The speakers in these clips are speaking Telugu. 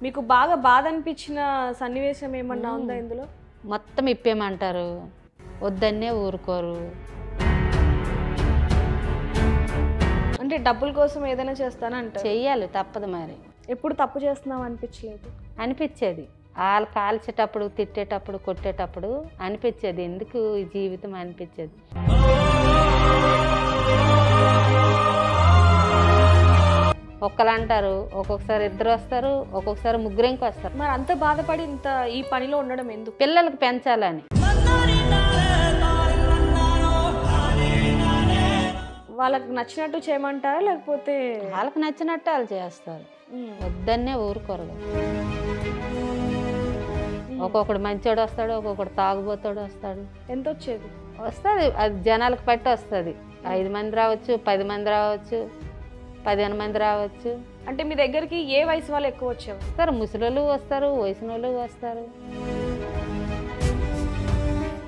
మీకు బాగా బాధ అనిపించిన సన్నివేశం ఏమన్నా ఉందా ఇందులో? మొత్తం ఇప్పేమంటారు, వద్దన్నే ఊరుకోరు. అంటే డబ్బుల కోసం ఏదైనా చేస్తానంటారు. చెయ్యాలి, తప్పదు మరి. ఎప్పుడు తప్పు చేస్తున్నాం అనిపించలేదు? అనిపించేది వాళ్ళు కాల్చేటప్పుడు, తిట్టేటప్పుడు, కొట్టేటప్పుడు అనిపించేది, ఎందుకు ఈ జీవితం అనిపించేది. ఒక్కరు అంటారు, ఒక్కొక్కసారి ఇద్దరు వస్తారు, ఒక్కొక్కసారి ముగ్గురింకి వస్తారు. మరి అంత బాధపడి ఇంత ఈ పనిలో ఉండడం ఎందుకు? పిల్లలకి పెంచాలని. వాళ్ళకి నచ్చినట్టు చేయమంటారా లేకపోతే? వాళ్ళకి నచ్చినట్టు వాళ్ళు చేస్తారు, వద్దన్నే ఊరుకోరు. ఒక్కొక్కడు మంచోడు వస్తాడు, ఒక్కొక్కడు తాగుబోతాడు వస్తాడు. ఎంత వచ్చేది? వస్తుంది, అది జనాలకు బట్టి వస్తుంది. 5 మంది రావచ్చు, 10 మంది రావచ్చు, 15 మంది రావచ్చు. అంటే మీ దగ్గరికి ఏ వయసు వాళ్ళు ఎక్కువ వచ్చేవారు? వస్తారు, ముసలోళ్ళు వస్తారు, వయసున వాళ్ళు వస్తారు.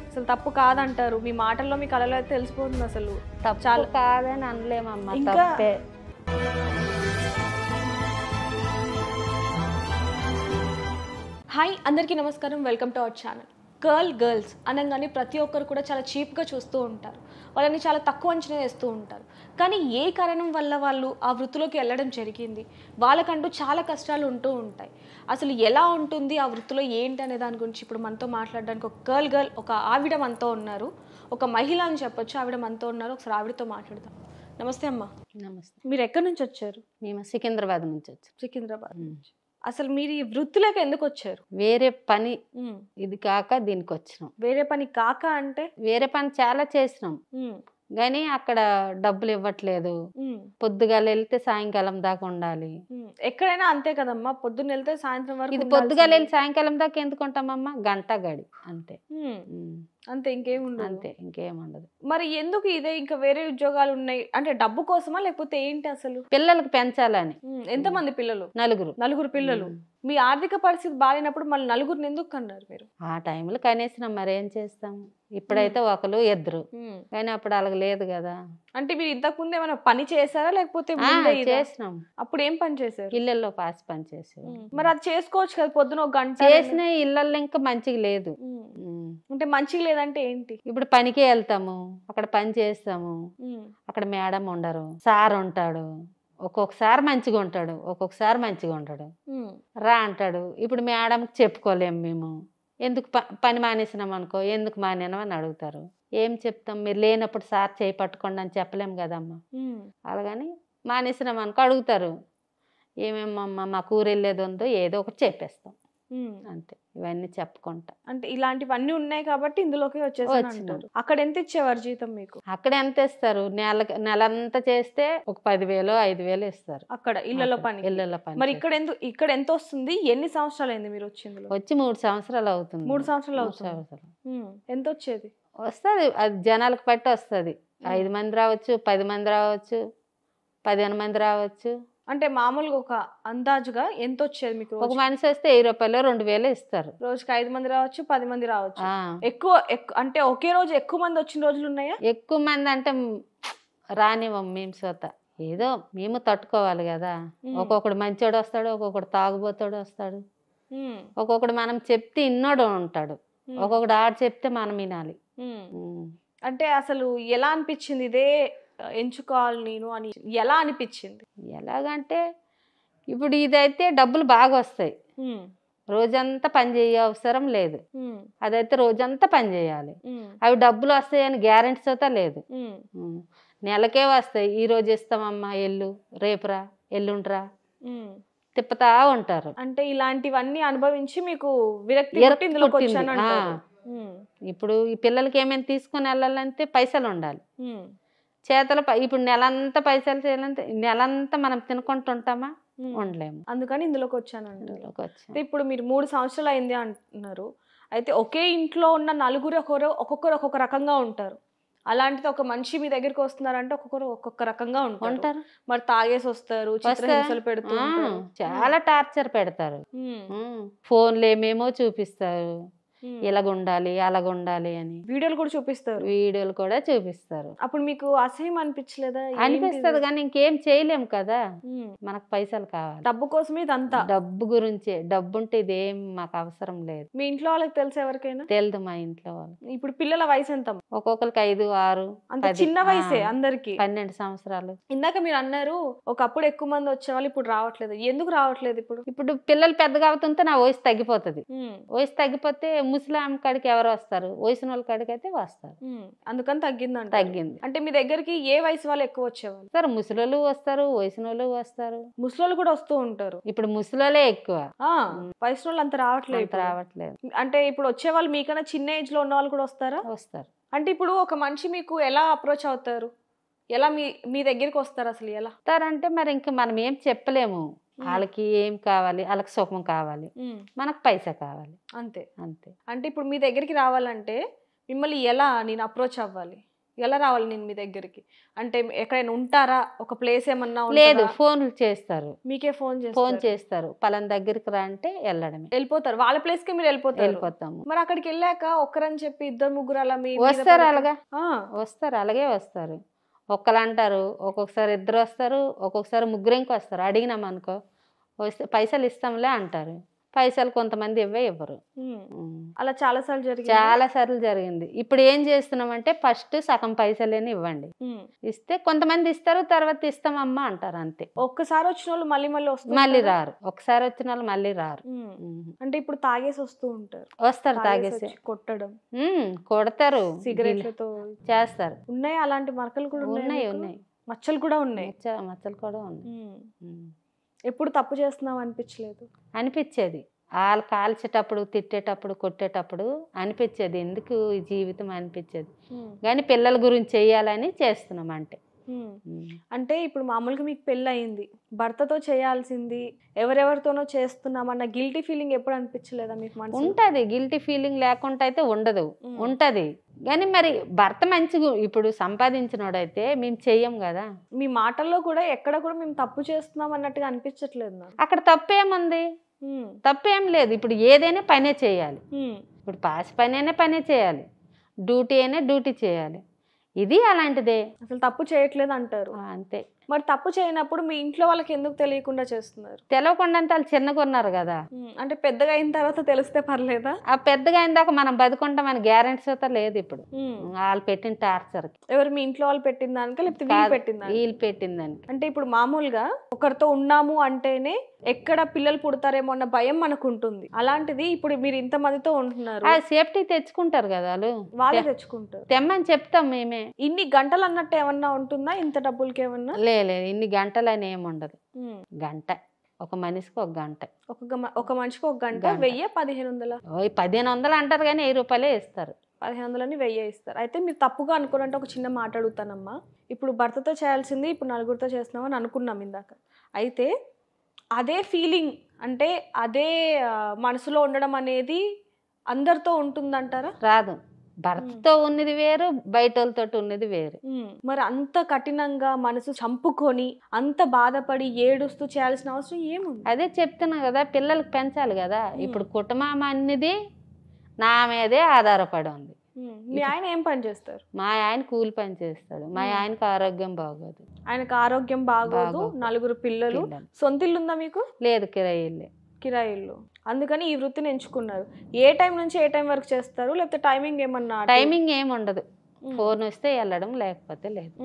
అసలు తప్పు కాదంటారు, మీ మాటల్లో మీ కళలో అయితే తెలిసిపోతుంది. అసలు తప్పు చాలా కాదని అనలేమమ్మా, తప్పే. హాయ్, అందరికీ నమస్కారం. Welcome to our channel. Girls అనగానే ప్రతి ఒక్కరు కూడా చాలా చీప్గా చూస్తూ ఉంటారు, వాళ్ళని చాలా తక్కువ అంచనా వేస్తూ ఉంటారు. కానీ ఏ కారణం వల్ల వాళ్ళు ఆ వృత్తిలోకి వెళ్ళడం జరిగింది, వాళ్ళకంటూ చాలా కష్టాలు ఉంటూ ఉంటాయి. అసలు ఎలా ఉంటుంది ఆ వృత్తిలో ఏంటి అనే దాని గురించి ఇప్పుడు మనతో మాట్లాడడానికి ఒక గర్ల్ ఒక ఆవిడ మనతో ఉన్నారు, ఒక మహిళ అని చెప్పొచ్చు, ఆవిడ మనతో ఉన్నారు. ఒకసారి ఆవిడతో మాట్లాడదాం. నమస్తే అమ్మా. నమస్తే. మీరు ఎక్కడి నుంచి వచ్చారు? మేము సికింద్రాబాద్ నుంచి వచ్చాం. సికింద్రాబాద్ నుంచి. అసలు మీరు ఈ వృత్తిలోకి ఎందుకు వచ్చారు? వేరే పని ఇది కాక దీనికి వచ్చినాం. వేరే పని కాక అంటే? వేరే పని చాలా చేసినాం, కానీ అక్కడ డబ్బులు ఇవ్వట్లేదు. పొద్దుగాల వెళ్తే సాయంకాలం దాకా ఉండాలి. ఎక్కడైనా అంతే కదమ్మా, పొద్దున్న వెళ్తే సాయంత్రం వరకు. ఇది పొద్దుగాల వెళ్ళి సాయంకాలం దాకా ఎందుకు ఉంటామమ్మా? గంట గడి అంతే, అంతే, ఇంకేముండదు. అంతే, ఇంకేముండదు. మరి ఎందుకు ఇదే, ఇంకా వేరే ఉద్యోగాలు ఉన్నాయి అంటే డబ్బు కోసమా లేకపోతే ఏంటి అసలు? పిల్లలకి పెంచాలని. ఎంతమంది పిల్లలు? నలుగురు పిల్లలు. మీ ఆర్థిక పరిస్థితి బాగాలేనప్పుడు మళ్ళీ నలుగురిని ఎందుకు కన్నారు మీరు? ఆ టైంలో కనేసినాం, మరి ఏం చేస్తాం. ఇప్పుడైతే ఒకరు ఇద్దరు, కానీ అప్పుడు అలాగ లేదు కదా. అంటే మీరు ఇంతకు ముందు ఏమైనా పని చేశారా లేకపోతే? చేసినాం. అప్పుడు ఏం పని చేశారు? ఇళ్లలో పాసి పని చేసాం. మరి అది చేసుకోవచ్చు కదా, పొద్దున ఒక గంట చేసిన. ఇళ్లలో ఇంకా మంచిగా లేదు. అంటే మంచిగా లేదంటే ఏంటి? ఇప్పుడు పనికే వెళ్తాము, అక్కడ పని చేస్తాము, అక్కడ మేడం ఉండరు, సార్ ఉంటాడు. ఒక్కొక్కసారి మంచిగా ఉంటాడు, ఒక్కొక్కసారి మంచిగా ఉంటాడు. రా అంటాడు. ఇప్పుడు మేడంకి చెప్పుకోలేము మేము. ఎందుకు పని మానేసినాం అనుకో, ఎందుకు మానేనాం అని అడుగుతారు. ఏం చెప్తాం, మీరు లేనప్పుడు సార్ చేయి పట్టుకోండి అని చెప్పలేము కదమ్మా. అలాగని మానేసినాం అనుకో అడుగుతారు, ఏమేమమ్మా మాకు ఊరు వెళ్ళేది ఉందో ఏదో ఒకటి చెప్పేస్తాం, అంతే. ఇవన్నీ చెప్పుకుంటా. అంటే ఇలాంటివన్నీ ఉన్నాయి కాబట్టి ఇందులోకి వచ్చేసారు. అక్కడ ఎంత ఇచ్చేవారు జీతం మీకు? అక్కడ ఎంత ఇస్తారు? నెలంతా చేస్తే ఒక 10,000 5,000 ఇస్తారు అక్కడ ఇళ్లలో పని. మరి ఇక్కడ ఎంత వస్తుంది? ఎన్ని సంవత్సరాలు అయింది మీరు వచ్చింది? వచ్చి 3 సంవత్సరాలు అవుతుంది. 3 సంవత్సరాలు అవుతుంది. ఎంత వచ్చేది? వస్తుంది, అది జనాలకు బట్టి వస్తుంది. 5 మంది రావచ్చు, 10 మంది రావచ్చు, 15 మంది రావచ్చు. అంటే మామూలుగా ఒక అందాజుగా ఎంత వచ్చేది మీకు? ఒక మనిషి వస్తే 1000 రూపాయలు 2,000 ఇస్తారు. రోజుకి 5 మంది రావచ్చు, 10 మంది రావచ్చు. ఎక్కువ అంటే ఒకే రోజు ఎక్కువ మంది వచ్చిన రోజులు ఉన్నాయా? ఎక్కువ మంది అంటే రానివ్వం మేము సొత, ఏదో మేము తట్టుకోవాలి కదా. ఒక్కొక్కడు మంచోడు వస్తాడు, ఒక్కొక్కడు తాగుబోతాడు వస్తాడు, ఒక్కొక్కడు మనం చెప్తే ఇన్నోడు ఉంటాడు, ఒక్కొక్కడు ఆడు చెప్తే మనం వినాలి. అంటే అసలు ఎలా అనిపించింది ఇదే ఎంచుకోవాలి నేను అని? ఎలా అనిపించింది? ఎలాగంటే ఇప్పుడు ఇదైతే డబ్బులు బాగా వస్తాయి, రోజంతా పని చేయ అవసరం లేదు. అదైతే రోజంతా పని చేయాలి, అవి డబ్బులు వస్తాయని గ్యారెంటీ సోతా లేదు. నెలకే వస్తాయి. ఈ రోజు ఇస్తామమ్మా, ఎల్లు, రేపురా, ఎల్లుండ్రా తిప్పుతా ఉంటారు. అంటే ఇలాంటివన్నీ అనుభవించి మీకు విరక్తి. ఇప్పుడు ఈ పిల్లలకి ఏమైనా తీసుకుని వెళ్ళాలంటే పైసలు ఉండాలి చేతలు. ఇప్పుడు నెలంతా పైసలు చేయాలంటే నెలంతా మనం తినుకుంటుంటామా? ఉండలేము. అందుకని ఇందులోకి వచ్చాను. ఇప్పుడు మీరు 3 సంవత్సరాలు అయింది అంటున్నారు. అయితే ఒకే ఇంట్లో ఉన్న నలుగురు ఒక్కొక్కరు ఒక్కొక్క రకంగా ఉంటారు. అలాంటిది ఒక మనిషి మీ దగ్గరికి వస్తున్నారంటే ఒక్కొక్కరు ఒక్కొక్క రకంగా ఉంటారు. మరి తాగేసి వస్తారు, చిత్రహింసలు పెడుతూ చాలా టార్చర్ పెడతారు. ఫోన్లు ఏమేమో చూపిస్తారు, ఇలాగుండాలి అలాగుండాలి అని వీడియోలు కూడా చూపిస్తారు. వీడియోలు కూడా చూపిస్తారు. అప్పుడు మీకు అసహ్యం అనిపించలేదా? అనిపిస్తుంది కానీ ఇంకేం చేయలేము కదా, మనకు పైసలు కావాలి. డబ్బు కోసమే ఇదంతా. డబ్బు గురించే. డబ్బు ఉంటే ఇదేం మాకు అవసరం లేదు. మీ ఇంట్లో వాళ్ళకి తెలుసు ఎవరికైనా? తెలియదు మా ఇంట్లో వాళ్ళు. ఇప్పుడు పిల్లల వయసు ఎంత? ఒక్కొక్కరికి 5, 6, అంత చిన్న వయసే అందరికి. 12 సంవత్సరాలు. ఇందాక మీరు అన్నారు ఒకప్పుడు ఎక్కువ మంది వచ్చేవాళ్ళు, ఇప్పుడు రావట్లేదు. ఎందుకు రావట్లేదు? ఇప్పుడు పిల్లలు పెద్దగా అవుతుంటే నా వయసు తగ్గిపోతుంది. వయసు తగ్గిపోతే ముసలాం కాడికి ఎవరు వస్తారు? వయసు వాళ్ళ కాడికి అయితే వస్తారు. అందుకని తగ్గిందంట. తగ్గింది. అంటే మీ దగ్గరికి ఏ వయసు వాళ్ళు ఎక్కువ వచ్చేవాళ్ళు? సార్ ముసలోళ్ళు వస్తారు, వయసు వాళ్ళు వస్తారు. ముసలోళ్ళు కూడా వస్తూ ఉంటారు. ఇప్పుడు ముసలోళ్ళే ఎక్కువ, వయసు వాళ్ళు అంత రావట్లేదు. అంటే ఇప్పుడు వచ్చే వాళ్ళు మీకన్నా చిన్న ఏజ్ లో ఉన్న వాళ్ళు కూడా వస్తారా? వస్తారు. అంటే ఇప్పుడు ఒక మనిషి మీకు ఎలా అప్రోచ్ అవుతారు? ఎలా మీ దగ్గరికి వస్తారు? అసలు ఎలా వస్తారంటే మరి ఇంకా మనం ఏం చెప్పలేము. వాళ్ళకి ఏం కావాలి? వాళ్ళకి సుఖం కావాలి, మనకు పైసా కావాలి, అంతే అంతే. అంటే ఇప్పుడు మీ దగ్గరికి రావాలంటే మిమ్మల్ని ఎలా నేను అప్రోచ్ అవ్వాలి? ఎలా రావాలి నేను మీ దగ్గరికి? అంటే ఎక్కడైనా ఉంటారా? ఒక ప్లేస్ ఏమన్నా? లేదు, ఫోన్లు చేస్తారు. మీకే ఫోన్ చేస్తారు. పలానా దగ్గరికి రా అంటే వెళ్ళడమే. వెళ్ళిపోతారు. వాళ్ళ ప్లేస్ కి మీరు వెళ్ళిపోతాము. మరి అక్కడికి వెళ్ళాక ఒక్కరని చెప్పి 2, 3 అలా వస్తారు. అలాగా వస్తారు, అలాగే వస్తారు. ఒక్కరు అంటారు, ఒక్కొక్కసారి 2 వస్తారు, ఒక్కొక్కసారి 3 ఇంక వస్తారు. అడిగినాం అనుకో, వస్తే పైసలు ఇస్తాంలే అంటారు. పైసలు కొంతమంది ఇవ్వరు. అలా చాలా సార్లు జరిగింది. ఇప్పుడు ఏం చేస్తున్నామంటే ఫస్ట్ సగం పైసలేని ఇవ్వండి, ఇస్తే కొంతమంది ఇస్తారు, తర్వాత ఇస్తామమ్మా అంటారు, అంతే. ఒక్కసారి వచ్చిన వాళ్ళు మళ్ళీ రారు. ఒకసారి వచ్చిన వాళ్ళు మళ్ళీ రారు. అంటే ఇప్పుడు తాగేసి వస్తూ ఉంటారు. వస్తారు, తాగేసి కొట్టడం, కొడతారు, సిగరెట్లతో చేస్తారు. ఉన్నాయి అలాంటి మరకలు కూడా ఉన్నాయి. మచ్చలు కూడా ఉన్నాయి. మచ్చలు కూడా ఉన్నాయి. ఎప్పుడు తప్పు చేస్తున్నాం అనిపించలేదు? అనిపించేది. వాళ్ళు కాల్చేటప్పుడు, తిట్టేటప్పుడు, కొట్టేటప్పుడు అనిపించేది, ఎందుకు ఈ జీవితం అనిపించేది. కానీ పిల్లల గురించి చెయ్యాలని చేస్తున్నాం. అంటే ఇప్పుడు మామూలుగా మీకు పెళ్ళి అయింది, భర్తతో చేయాల్సింది ఎవరెవరితోనో చేస్తున్నామన్న గిల్టీ ఫీలింగ్ ఎప్పుడు అనిపించలేదా మీకు? ఉంటది, గిల్టీ ఫీలింగ్ లేకుండా అయితే ఉండదు, ఉంటది. కానీ మరి భర్త మంచిగా ఇప్పుడు సంపాదించినోడైతే మేము చెయ్యం కదా. మీ మాటల్లో కూడా ఎక్కడ కూడా మేము తప్పు చేస్తున్నాం అన్నట్టుగా అనిపించట్లేదు. అక్కడ తప్పేముంది? తప్పేం లేదు. ఇప్పుడు ఏదైనా పనే చేయాలి. ఇప్పుడు పాస్ పనే చేయాలి, డ్యూటీ అయినా డ్యూటీ చేయాలి. ఇది అలాంటిదే. అసలు తప్పు చేయట్లేదు అంటారు, అంతే. మరి తప్పు చేయనప్పుడు మీ ఇంట్లో వాళ్ళకి ఎందుకు తెలియకుండా చేస్తున్నారు? తెలియకుండా అంటే వాళ్ళు చిన్నగా ఉన్నారు కదా. అంటే పెద్దగా అయిన తర్వాత తెలిస్తే పర్లేదా? ఆ పెద్దగా అయిన దాకా మనం బతుకుంటాం అని గ్యారెంటీ అయితే లేదు. ఇప్పుడు వాళ్ళు పెట్టిన టార్చర్. ఎవరు? మీ ఇంట్లో వాళ్ళు పెట్టిన దానిక లేకపోతే వీళ్ళు పెట్టిన దానికి? అంటే ఇప్పుడు మామూలుగా ఒకరితో ఉన్నాము అంటేనే ఎక్కడ పిల్లలు పుడతారేమో అన్న భయం మనకు ఉంటుంది. అలాంటిది ఇప్పుడు మీరు ఇంత మందితో ఉంటున్నారు, సేఫ్టీ తెచ్చుకుంటారు కదా వాళ్ళే తెచ్చుకుంటారు. తెమ్మని చెప్తాం మేమే. ఇన్ని గంటలు అన్నట్టు ఏమన్నా ఉంటుందా? ఇంత డబ్బులకి ఏమన్నా? లేదు, ఇన్ని గంటలు అని ఏమి ఉండదు. గంట, ఒక మనిషికి 1 గంట. ఒక మనిషికి 1 గంట. 1000, 1500? 1500 అంటారు కానీ 1000 రూపాయలే ఇస్తారు. 1500 1000 ఇస్తారు. అయితే మీరు తప్పుగా అనుకోనంటే ఒక చిన్న మాట అడుగుతానమ్మా. ఇప్పుడు భర్తతో చేయాల్సింది ఇప్పుడు నలుగురితో చేస్తున్నామని అనుకున్నాం ఇందాక. అయితే అదే ఫీలింగ్, అంటే అదే మనసులో ఉండడం అనేది అందరితో ఉంటుందంటారా? రాదు. భర్తతో ఉన్నది వేరు, బయట వాళ్ళతో ఉన్నది వేరు. మరి అంత కఠినంగా మనసు చంపుకొని అంత బాధపడి ఏడుస్తూ చేయాల్సిన అవసరం ఏముంది? అదే చెప్తున్నా కదా, పిల్లలకు పెంచాలి కదా. ఇప్పుడు కుటుంబం అనేది నా మీదే ఆధారపడి ఉంది. మీ ఆయన ఏం పని చేస్తారు? మా ఆయన కూలి పని చేస్తాడు. మా ఆయనకు ఆరోగ్యం బాగోదు. ఆయనకు ఆరోగ్యం బాగోదు, 4 పిల్లలు. సొంత ఇల్లు ఉందా మీకు? లేదు, కిరాయి ఇల్లు. అందుకని ఈ వృత్తిని ఎంచుకున్నారు. ఏ టైం నుంచి ఏ టైం వరకు చేస్తారు? లేకపోతే టైమింగ్ ఏమన్నా? టైమింగ్ ఏమి ఉండదు. ఫోన్ వస్తే వెళ్ళడం, లేకపోతే లేదు.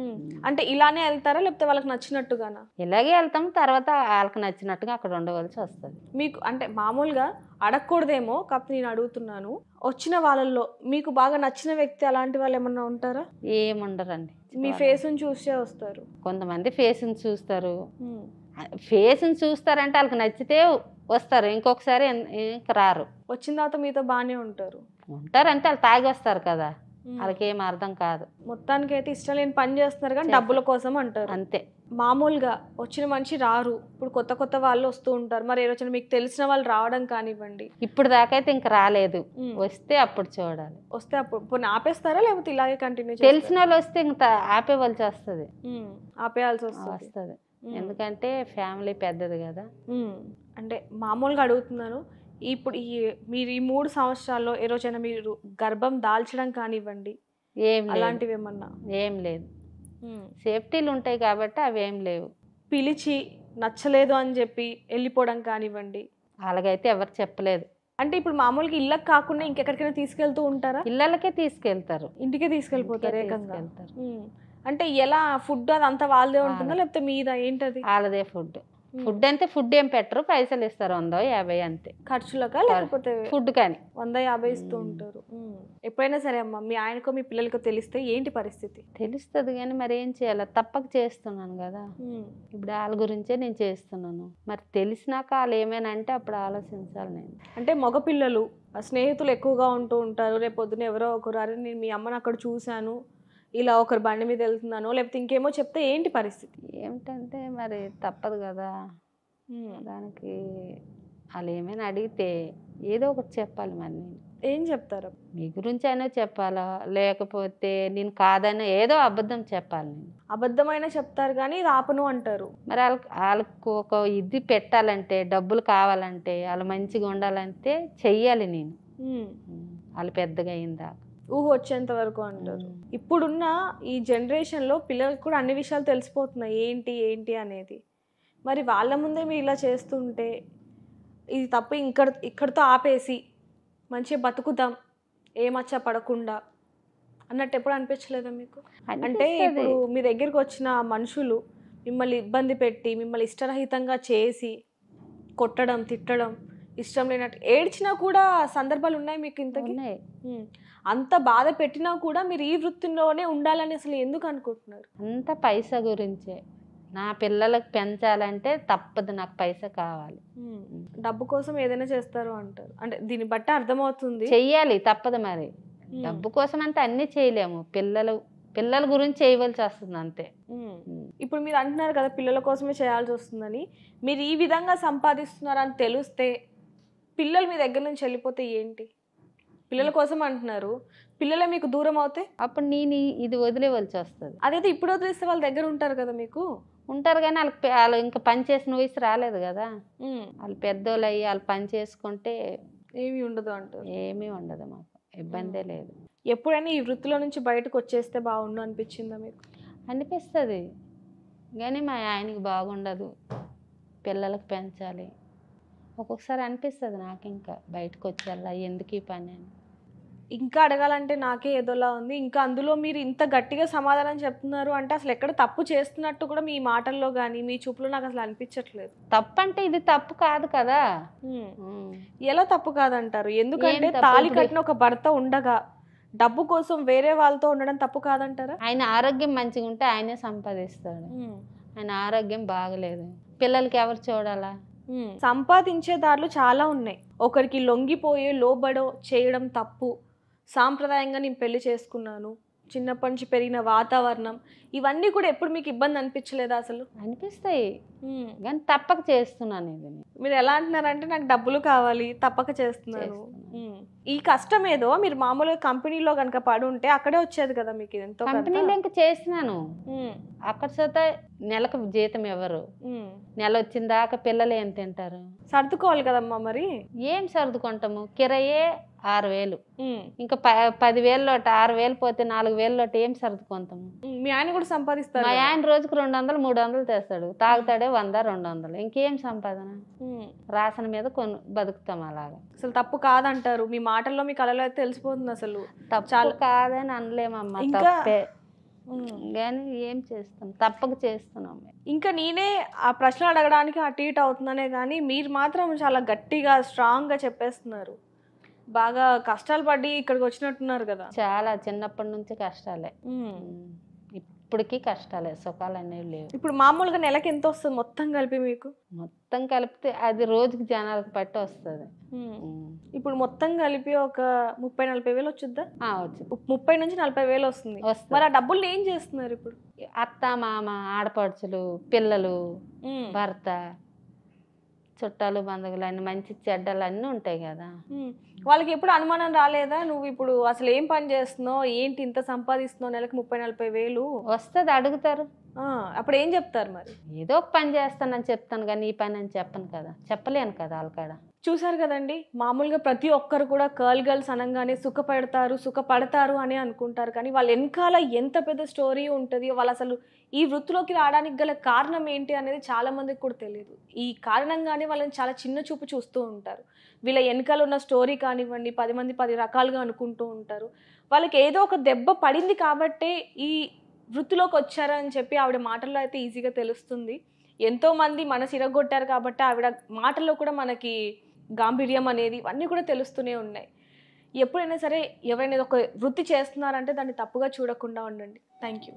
అంటే ఇలానే వెళ్తారా లేకపోతే వాళ్ళకి నచ్చినట్టుగానా? ఇలాగే వెళ్తాం, తర్వాత వాళ్ళకి నచ్చినట్టుగా అక్కడ ఉండవలసి వస్తుంది. మీకు అంటే మామూలుగా అడగకూడదేమో, కాకపోతే నేను అడుగుతున్నాను. వచ్చిన వాళ్ళల్లో మీకు బాగా నచ్చిన వ్యక్తి అలాంటి వాళ్ళు ఏమన్నా ఉంటారా? ఏముండరండి. మీ ఫేస్ని చూసే వస్తారు. కొంతమంది ఫేస్ని చూస్తారు. ఫేస్ని చూస్తారంటే వాళ్ళకి నచ్చితే వస్తారు, ఇంకొకసారి ఇంక రారు. వచ్చిన తర్వాత మీతో బాగానే ఉంటారు అంటే వాళ్ళు తాగి వస్తారు కదా, వాళ్ళకి ఏం అర్థం కాదు. మొత్తానికి అయితే ఇష్టం లేని పని చేస్తున్నారు కానీ డబ్బుల కోసం అంటారు, అంతే. మామూలుగా వచ్చిన మనిషి రారు, ఇప్పుడు కొత్త వాళ్ళు వస్తూ ఉంటారు. మరి ఏ రోజున మీకు తెలిసిన వాళ్ళు రావడం కానివ్వండి. ఇప్పుడు దాకైతే ఇంక రాలేదు, వస్తే అప్పుడు చూడాలి. వస్తే అప్పుడు ఆపేస్తారా లేకపోతే ఇలాగే కంటిన్యూ? తెలిసిన వాళ్ళు వస్తే ఇంకా ఆపేవాల్సి వస్తుంది, ఆపేయాల్సి వస్తుంది. ఎందుకంటే ఫ్యామిలీ పెద్దది కదా. అంటే మామూలుగా అడుగుతున్నాను, ఇప్పుడు మీరు ఈ 3 సంవత్సరాల్లో ఏ రోజైనా మీరు గర్భం దాల్చడం కానివ్వండి ఏం లేదు, అలాంటివి ఏమన్నా? ఏం లేదు. సేఫ్టీలు ఉంటాయి కాబట్టి అవి ఏం లేవు. పిలిచి నచ్చలేదు అని చెప్పి వెళ్ళిపోవడం కానివ్వండి అలాగైతే ఎవరు చెప్పలేదు. అంటే ఇప్పుడు మామూలుగా ఇళ్ళకి కాకుండా ఇంకెక్కడికైనా తీసుకెళ్తూ ఉంటారా? పిల్లలకే తీసుకెళ్తారు, ఇంటికే తీసుకెళ్ళిపోతారు ఇంటికే ఏకంగా. తీసుకెళ్తారు. అంటే ఎలా ఫుడ్ అదంతా వాళ్ళదే ఉంటుందా లేకపోతే మీద ఏంటది? వాళ్ళదే ఫుడ్. ఫుడ్ అంటే ఫుడ్ ఏం పెట్టరు, పైసలు ఇస్తారు 100-50 అంతే ఖర్చులకా లేకపోతే ఫుడ్. కానీ 100-50 ఇస్తూ ఉంటారు. ఎప్పుడైనా సరే అమ్మ మీ ఆయనకో మీ పిల్లలకో తెలిస్తే ఏంటి పరిస్థితి? తెలుస్తుంది కానీ మరి ఏం చేయాలి, తప్పక చేస్తున్నాను కదా. ఇప్పుడు వాళ్ళ గురించే నేను చేస్తున్నాను. మరి తెలిసినాక వాళ్ళు ఏమైనా అంటే అప్పుడు ఆలోచించాలి నేను. అంటే మగపిల్లలు స్నేహితులు ఎక్కువగా ఉంటూ ఉంటారు. రేపు పొద్దున ఎవరో ఒకరు అరే నేను మీ అమ్మని అక్కడ చూశాను, ఇలా ఒకరు బండి మీద వెళ్తున్నాను లేకపోతే ఇంకేమో చెప్తే ఏంటి పరిస్థితి? ఏమిటంటే మరి తప్పదు కదా. దానికి వాళ్ళు ఏమైనా అడిగితే ఏదో ఒకటి చెప్పాలి. మరి నేను ఏం చెప్తారు? మీ గురించి అయినా చెప్పాలా, లేకపోతే నేను కాదన్నా ఏదో అబద్ధం చెప్పాలి. నేను అబద్ధమైనా చెప్తారు కానీ ఇది ఆపను అంటారు. మరి వాళ్ళకు ఒక ఇది పెట్టాలంటే, డబ్బులు కావాలంటే, వాళ్ళు మంచిగా ఉండాలంటే చెయ్యాలి నేను. వాళ్ళు పెద్దగా అయిందా ఊహ వచ్చేంత వరకు అంటారు. ఇప్పుడున్న ఈ జనరేషన్లో పిల్లలకు కూడా అన్ని విషయాలు తెలిసిపోతున్నాయి ఏంటి ఏంటి అనేది. మరి వాళ్ళ ముందే మీరు ఇలా చేస్తుంటే ఇది తప్పు, ఇక్కడితో ఆపేసి మంచిగా బతుకుదాం ఏ మచ్చ పడకుండా అన్నట్టు ఎప్పుడు అనిపించలేదా మీకు? అంటే ఇప్పుడు మీ దగ్గరికి వచ్చిన మనుషులు మిమ్మల్ని ఇబ్బంది పెట్టి మిమ్మల్ని ఇష్టరహితంగా చేసి కొట్టడం తిట్టడం ఇష్టం లేనట్టు ఏడ్చినా కూడా సందర్భాలు ఉన్నాయి మీకు? ఇంతకీ అంత బాధ పెట్టినా కూడా మీరు ఈ వృత్తిలోనే ఉండాలని అసలు ఎందుకు అనుకుంటున్నారు? అంత పైసా గురించే. నా పిల్లలకు పెంచాలంటే తప్పదు, నాకు పైసా కావాలి. డబ్బు కోసం ఏదైనా చేస్తారు అంటారు. అంటే దీన్ని బట్టి అర్థమవుతుంది చెయ్యాలి, తప్పదు. మరి డబ్బు కోసం అంటే అన్ని చేయలేము, పిల్లల గురించి చేయవలసి వస్తుంది అంతే. ఇప్పుడు మీరు అంటున్నారు కదా పిల్లల కోసమే చేయాల్సి వస్తుందని. మీరు ఈ విధంగా సంపాదిస్తున్నారని తెలిస్తే పిల్లలు మీ దగ్గర నుంచి వెళ్ళిపోతే ఏంటి? పిల్లల కోసం అంటున్నారు, పిల్లలే మీకు దూరం అవుతే అప్పుడు నేను ఇది వదిలేవలసి వస్తుంది. అదైతే ఇప్పుడు వదిలేస్తే వాళ్ళ దగ్గర ఉంటారు కదా, మీకు ఉంటారు కానీ వాళ్ళు ఇంకా పని చేసిన వయసు రాలేదు కదా. వాళ్ళు పెద్దోళ్ళు అయ్యి వాళ్ళు పని చేసుకుంటే ఏమీ ఉండదు అంటారు. ఏమీ ఉండదు, మాకు ఇబ్బందే లేదు. ఎప్పుడైనా ఈ వృత్తిలో నుంచి బయటకు వచ్చేస్తే బాగుండు అనిపించిందా మీకు? అనిపిస్తుంది కానీ మా ఆయనకి బాగుండదు, పిల్లలకు పెంచాలి. ఒక్కొక్కసారి అనిపిస్తుంది నాకు ఇంకా బయటకు వచ్చేలా ఎందుకు ఈ పని అని. ఇంకా అడగాలంటే నాకే ఏదోలా ఉంది. ఇంకా అందులో మీరు ఇంత గట్టిగా సమాధానం చెప్తున్నారు అంటే అసలు ఎక్కడ తప్పు చేస్తున్నట్టు కూడా మీ మాటల్లో కానీ మీ చూపులో నాకు అసలు అనిపించట్లేదు. తప్పు అంటే ఇది తప్పు కాదు కదా. ఎలా తప్పు కాదంటారు? ఎందుకంటే తాళి కట్టిన ఒక భర్త ఉండగా డబ్బు కోసం వేరే వాళ్ళతో ఉండడం తప్పు కాదంటారా? ఆయన ఆరోగ్యం మంచిగా ఉంటే ఆయనే సంపాదిస్తాడు. ఆయన ఆరోగ్యం బాగలేదు, పిల్లలకి ఎవరు చూడాలా? సంపాదించే దారులు చాలా ఉన్నాయి. ఒకరికి లొంగిపోయే లోబడో చేయడం తప్పు. సాంప్రదాయంగా నేను పెళ్లి చేసుకున్నాను, చిన్నప్పటి నుంచి పెరిగిన వాతావరణం, ఇవన్నీ కూడా ఎప్పుడు మీకు ఇబ్బంది అనిపించలేదా? అసలు అనిపిస్తాయి కానీ తప్పక చేస్తున్నాను. ఇది మీరు ఎలా అంటున్నారంటే నాకు డబ్బులు కావాలి తప్పక చేస్తున్నాను. ఈ కష్టం ఏదో మీరు మామూలుగా కంపెనీలో కనుక పడి ఉంటే అక్కడే వచ్చేది కదా మీకు. ఎంతో కంపెనీలో ఇంకా చేస్తున్నాను, అక్కడ సొంత నెలకు జీతం ఎవరు, నెల వచ్చిన దాకా పిల్లలు ఏం తింటారు? సర్దుకోవాలి కదమ్మా. మరి ఏం సర్దుకుంటాము? కిరాయే 6,000, ఇంకా 10,000 లోట 6,000 పోతే 4,000 లోట ఏం సర్దుకుంటాము? మీ ఆయన కూడా సంపాదిస్తారు. మా ఆయన రోజుకు 200-300 తెస్తాడు, తాగుతాడే 100-200, ఇంకేం సంపాదన? రాసన మీద బతుకుతాం అలాగా. అసలు తప్పు కాదంటారు మీ మాటల్లో, మీ కళలో అయితే తెలిసిపోతుంది. అసలు తప్పు కాదని అనలేమమ్మా, తప్పే కానీ ఏం చేస్తాం, తప్పక చేస్తున్నాం. ఇంకా నేనే ఆ ప్రశ్న అడగడానికి అటు ఇటు అవుతుందనే కానీ మీరు మాత్రం చాలా గట్టిగా స్ట్రాంగ్గా చెప్పేస్తున్నారు. బాగా కష్టాలు పడి ఇక్కడికి వచ్చినట్టున్నారు కదా. చాలా చిన్నప్పటి నుంచి కష్టాలే, ఇప్పటికీ కష్టాలే, సుఖాలు అనేవి లేవు. ఇప్పుడు మామూలుగా నెలకి ఎంత వస్తుంది మొత్తం కలిపి మీకు? మొత్తం కలిపితే అది రోజుకి జనాలకు పట్టి వస్తుంది. ఇప్పుడు మొత్తం కలిపి ఒక 30-40 వేలు వచ్చుద్దా? 30 నుంచి 40 వేలు వస్తుంది. మరి ఆ డబ్బులు ఏం చేస్తున్నారు ఇప్పుడు? అత్త మామ, ఆడపడుచులు, పిల్లలు, భర్త చుట్టాలు బంధువులు అన్ని మంచి చెడ్డలు అన్నీ ఉంటాయి కదా. వాళ్ళకి ఎప్పుడు అనుమానం రాలేదా నువ్వు ఇప్పుడు అసలు ఏం పని చేస్తున్నావు, ఏంటి ఇంత సంపాదిస్తున్నావు, నెలకు 30-40 వేలు వస్తుంది, అడుగుతారు. అప్పుడు ఏం చెప్తారు మరి? ఏదో ఒక పని చేస్తానని చెప్తాను కానీ ఈ పని అని చెప్పను కదా, చెప్పలేను కదా వాళ్ళకాడ. చూసారు కదండి, మామూలుగా ప్రతి ఒక్కరు కూడా గర్ల్స్ అనగానే సుఖపడతారు అని అనుకుంటారు, కానీ వాళ్ళ వెనకాల ఎంత పెద్ద స్టోరీ ఉంటుంది, వాళ్ళు అసలు ఈ వృత్తిలోకి రావడానికి గల కారణం ఏంటి అనేది చాలా మందికి కూడా తెలియదు. ఈ కారణంగానే వాళ్ళని చాలా చిన్న చూపు చూస్తూ ఉంటారు. వీళ్ళ వెనకాల ఉన్న స్టోరీ కానివ్వండి, 10 మంది 10 రకాలుగా అనుకుంటూ ఉంటారు. వాళ్ళకి ఏదో ఒక దెబ్బ పడింది కాబట్టే ఈ వృత్తిలోకి వచ్చారని చెప్పి ఆవిడ మాటల్లో అయితే ఈజీగా తెలుస్తుంది. ఎంతోమంది మనసు ఇరగొట్టారు కాబట్టి ఆవిడ మాటల్లో కూడా మనకి గాంభీర్యం అనేది ఇవన్నీ కూడా తెలుస్తూనే ఉన్నాయి. ఎప్పుడైనా సరే ఎవరైనా ఒక వృత్తి చేస్తున్నారంటే దాన్ని తప్పుగా చూడకుండా ఉండండి. Thank you.